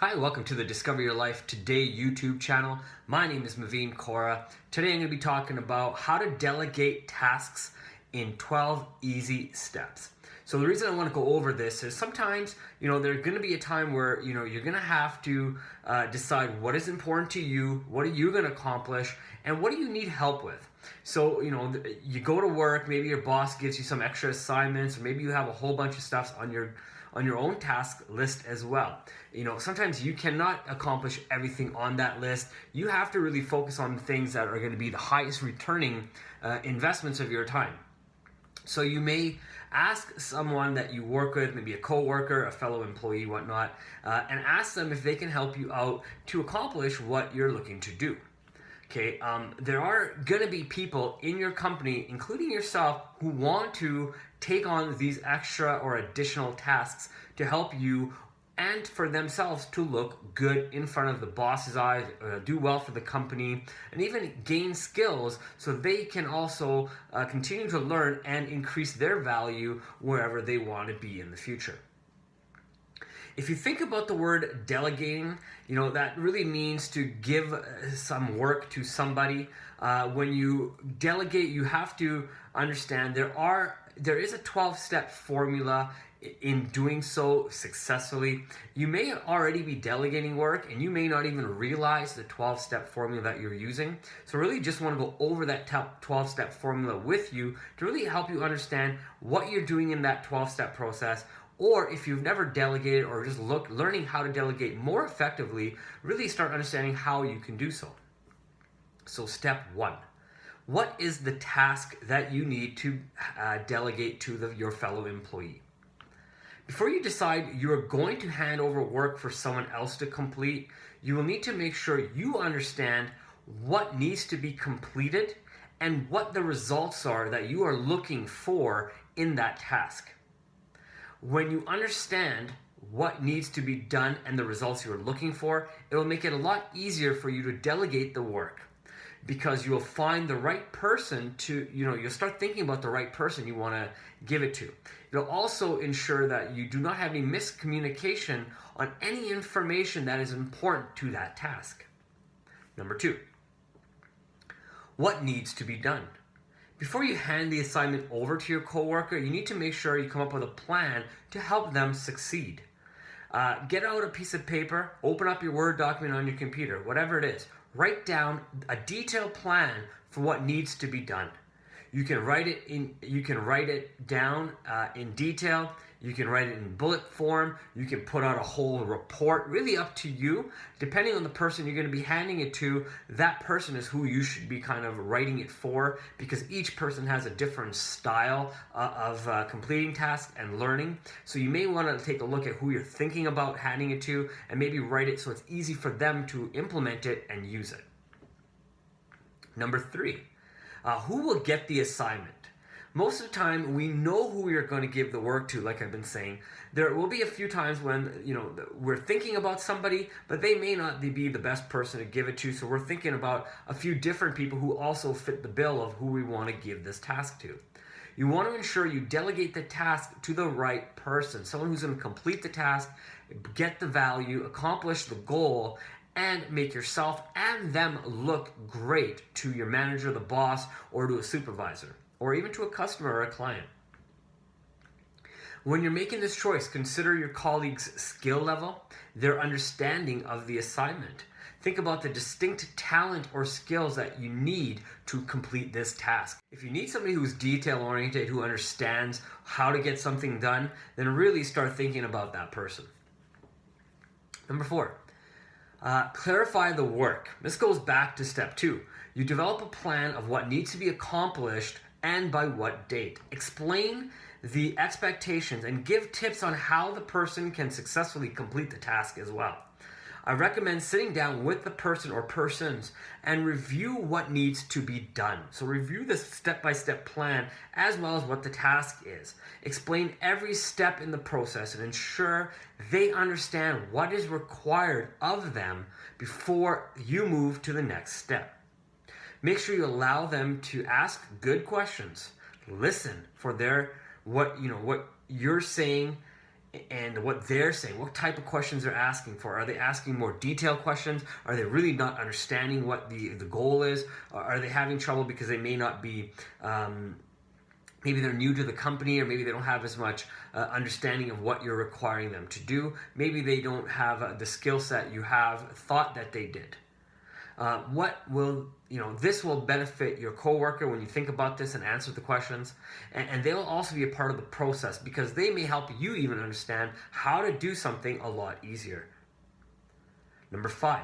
Hi, welcome to the Discover Your Life Today YouTube channel. My name is Maveen Kaura. Today I'm going to be talking about how to delegate tasks in 12 easy steps. So the reason I want to go over this is sometimes, there's going to be a time where, you're going to have to decide what is important to you, what are you going to accomplish, and what do you need help with. So, you go to work, maybe your boss gives you some extra assignments, or maybe you have a whole bunch of stuff on your own task list as well. Sometimes you cannot accomplish everything on that list. You have to really focus on the things that are going to be the highest returning investments of your time. So you may ask someone that you work with, maybe a coworker, a fellow employee, whatnot, and ask them if they can help you out to accomplish what you're looking to do. Okay, there are going to be people in your company, including yourself, who want to take on these extra or additional tasks to help you and for themselves to look good in front of the boss's eyes, do well for the company, and even gain skills so they can also continue to learn and increase their value wherever they want to be in the future. If you think about the word delegating, that really means to give some work to somebody. When you delegate, you have to understand there is a 12-step formula in doing so successfully. You may already be delegating work and you may not even realize the 12-step formula that you're using. So really just want to go over that 12-step formula with you to really help you understand what you're doing in that 12-step process. Or if you've never delegated or just learning how to delegate more effectively, really start understanding how you can do so. So step one, what is the task that you need to delegate to your fellow employee? Before you decide you're going to hand over work for someone else to complete, you will need to make sure you understand what needs to be completed and what the results are that you are looking for in that task. When you understand what needs to be done and the results you're looking for, it will make it a lot easier for you to delegate the work, because you'll find the right person you'll start thinking about the right person you want to give it to. It'll also ensure that you do not have any miscommunication on any information that is important to that task. Number two, what needs to be done? Before you hand the assignment over to your coworker, you need to make sure you come up with a plan to help them succeed. Get out a piece of paper, open up your Word document on your computer, whatever it is. Write down a detailed plan for what needs to be done. You can write it down in detail. You can write it in bullet form. You can put out a whole report, really up to you. Depending on the person you're going to be handing it to, that person is who you should be kind of writing it for, because each person has a different style of completing tasks and learning. So you may want to take a look at who you're thinking about handing it to and maybe write it so it's easy for them to implement it and use it. Number three, who will get the assignment? Most of the time, we know who we are going to give the work to, like I've been saying. There will be a few times when, we're thinking about somebody, but they may not be the best person to give it to, so we're thinking about a few different people who also fit the bill of who we want to give this task to. You want to ensure you delegate the task to the right person, someone who's going to complete the task, get the value, accomplish the goal, and make yourself and them look great to your manager, the boss, or to a supervisor, or even to a customer or a client. When you're making this choice, consider your colleague's skill level, their understanding of the assignment. Think about the distinct talent or skills that you need to complete this task. If you need somebody who's detail-oriented, who understands how to get something done, then really start thinking about that person. Number four, clarify the work. This goes back to step two. You develop a plan of what needs to be accomplished and by what date. Explain the expectations and give tips on how the person can successfully complete the task as well. I recommend sitting down with the person or persons and review what needs to be done. So review the step-by-step plan as well as what the task is. Explain every step in the process and ensure they understand what is required of them before you move to the next step. Make sure you allow them to ask good questions. Listen for what you're saying and what they're saying, what type of questions they're asking for. Are they asking more detailed questions? Are they really not understanding what the goal is? Are they having trouble because they may not be, maybe they're new to the company, or maybe they don't have as much understanding of what you're requiring them to do. Maybe they don't have the skill set you have thought that they did. This will benefit your coworker when you think about this and answer the questions, and they will also be a part of the process because they may help you even understand how to do something a lot easier. Number 5,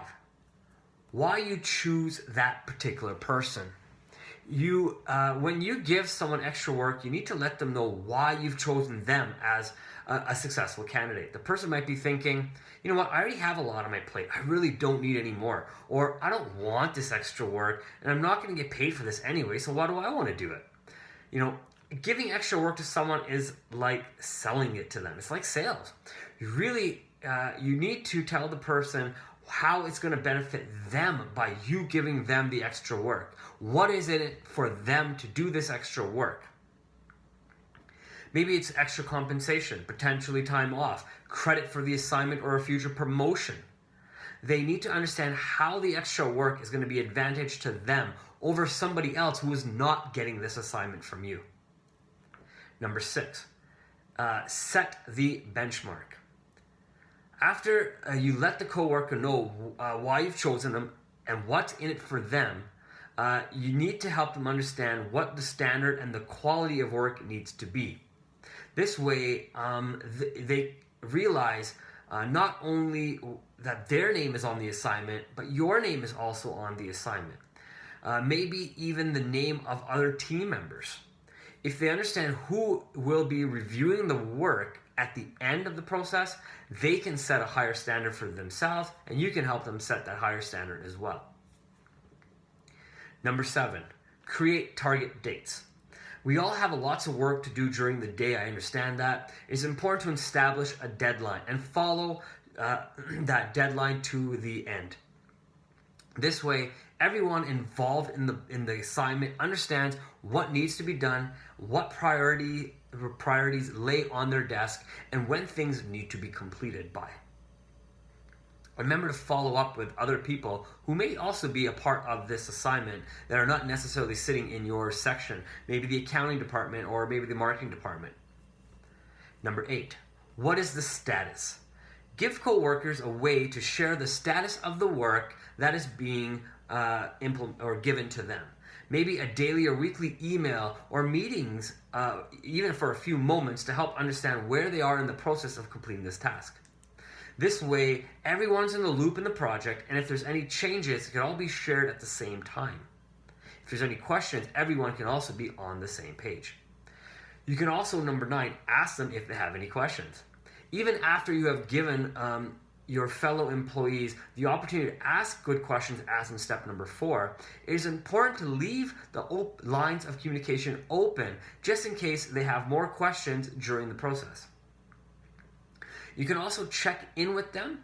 why you choose that particular person. When you give someone extra work, you need to let them know why you've chosen them as a successful candidate. The person might be thinking, you know what, I already have a lot on my plate. I really don't need any more. Or I don't want this extra work, and I'm not going to get paid for this anyway, so why do I want to do it? Giving extra work to someone is like selling it to them. It's like sales. You need to tell the person how it's going to benefit them by you giving them the extra work. What is it for them to do this extra work? Maybe it's extra compensation, potentially time off, credit for the assignment, or a future promotion. They need to understand how the extra work is going to be advantage to them over somebody else who is not getting this assignment from you. Number 6, set the benchmark. After you let the coworker know why you've chosen them and what's in it for them, you need to help them understand what the standard and the quality of work needs to be. This way, they realize not only that their name is on the assignment, but your name is also on the assignment. Maybe even the name of other team members. If they understand who will be reviewing the work at the end of the process, they can set a higher standard for themselves, and you can help them set that higher standard as well. Number 7, create target dates. We all have lots of work to do during the day, I understand that. It's important to establish a deadline and follow that deadline to the end. This way, everyone involved in the assignment understands what needs to be done, what priorities lay on their desk, and when things need to be completed by. Remember to follow up with other people who may also be a part of this assignment that are not necessarily sitting in your section, maybe the accounting department or maybe the marketing department. Number 8, what is the status? Give coworkers a way to share the status of the work that is being given to them. Maybe a daily or weekly email or meetings, even for a few moments, to help understand where they are in the process of completing this task. This way, everyone's in the loop in the project, and if there's any changes, it can all be shared at the same time. If there's any questions, everyone can also be on the same page. You can also, number 9, ask them if they have any questions. Even after you have given your fellow employees the opportunity to ask good questions, as in step number 4, it is important to leave the lines of communication open just in case they have more questions during the process. You can also check in with them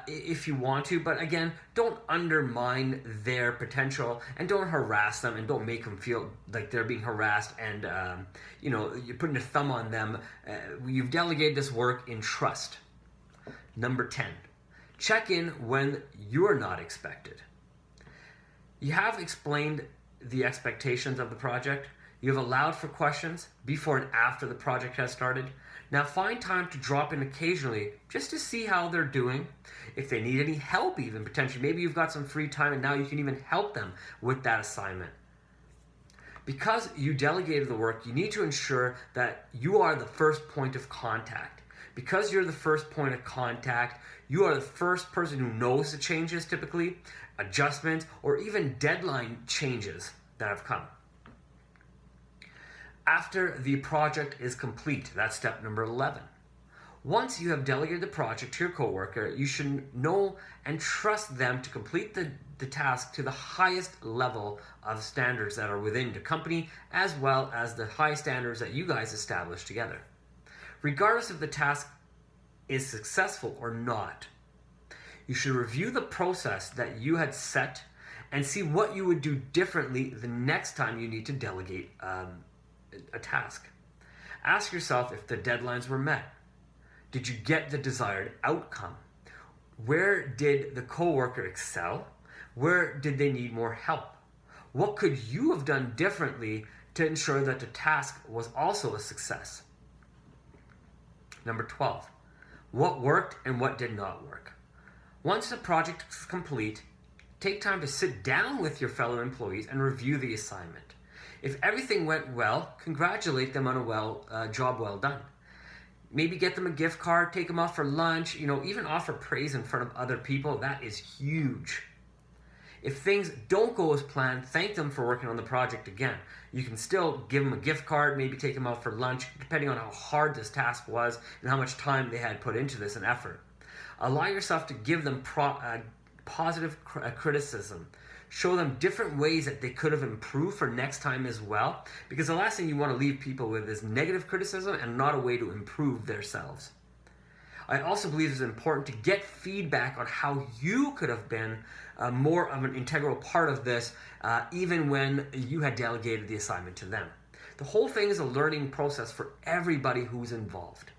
if you want to, but again, don't undermine their potential and don't harass them and don't make them feel like they're being harassed and you're putting a thumb on them. You've delegated this work in trust. Number 10, check in when you're not expected. You have explained the expectations of the project. You have allowed for questions before and after the project has started. Now find time to drop in occasionally just to see how they're doing. If they need any help even, potentially, maybe you've got some free time and now you can even help them with that assignment. Because you delegated the work, you need to ensure that you are the first point of contact. Because you're the first point of contact, you are the first person who knows the changes typically, adjustments, or even deadline changes that have come. After the project is complete, that's step number 11. Once you have delegated the project to your coworker, you should know and trust them to complete the task to the highest level of standards that are within the company, as well as the high standards that you guys establish together. Regardless if the task is successful or not, you should review the process that you had set and see what you would do differently the next time you need to delegate a task. Ask yourself if the deadlines were met. Did you get the desired outcome? Where did the coworker excel? Where did they need more help? What could you have done differently to ensure that the task was also a success? Number 12, what worked and what did not work? Once the project is complete, take time to sit down with your fellow employees and review the assignment. If everything went well, congratulate them on a job well done. Maybe get them a gift card, take them out for lunch, even offer praise in front of other people. That is huge. If things don't go as planned, thank them for working on the project again. You can still give them a gift card, maybe take them out for lunch, depending on how hard this task was and how much time they had put into this and effort. Allow yourself to give them positive criticism. Show them different ways that they could have improved for next time as well, because the last thing you want to leave people with is negative criticism and not a way to improve themselves. I also believe it's important to get feedback on how you could have been more of an integral part of this, even when you had delegated the assignment to them. The whole thing is a learning process for everybody who's involved.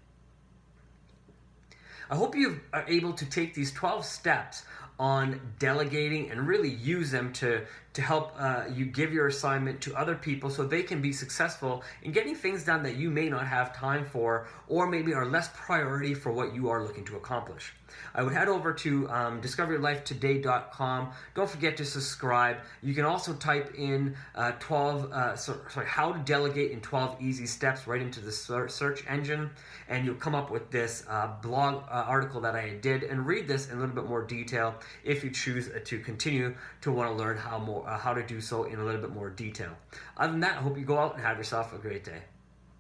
I hope you are able to take these 12 steps on delegating and really use them to help you give your assignment to other people so they can be successful in getting things done that you may not have time for, or maybe are less priority for what you are looking to accomplish. I would head over to discoveryourlifetoday.com. Don't forget to subscribe. You can also type in how to delegate in 12 easy steps right into the search engine, and you'll come up with this blog article that I did, and read this in a little bit more detail if you choose to continue to want to learn how to do so in a little bit more detail. Other than that, I hope you go out and have yourself a great day.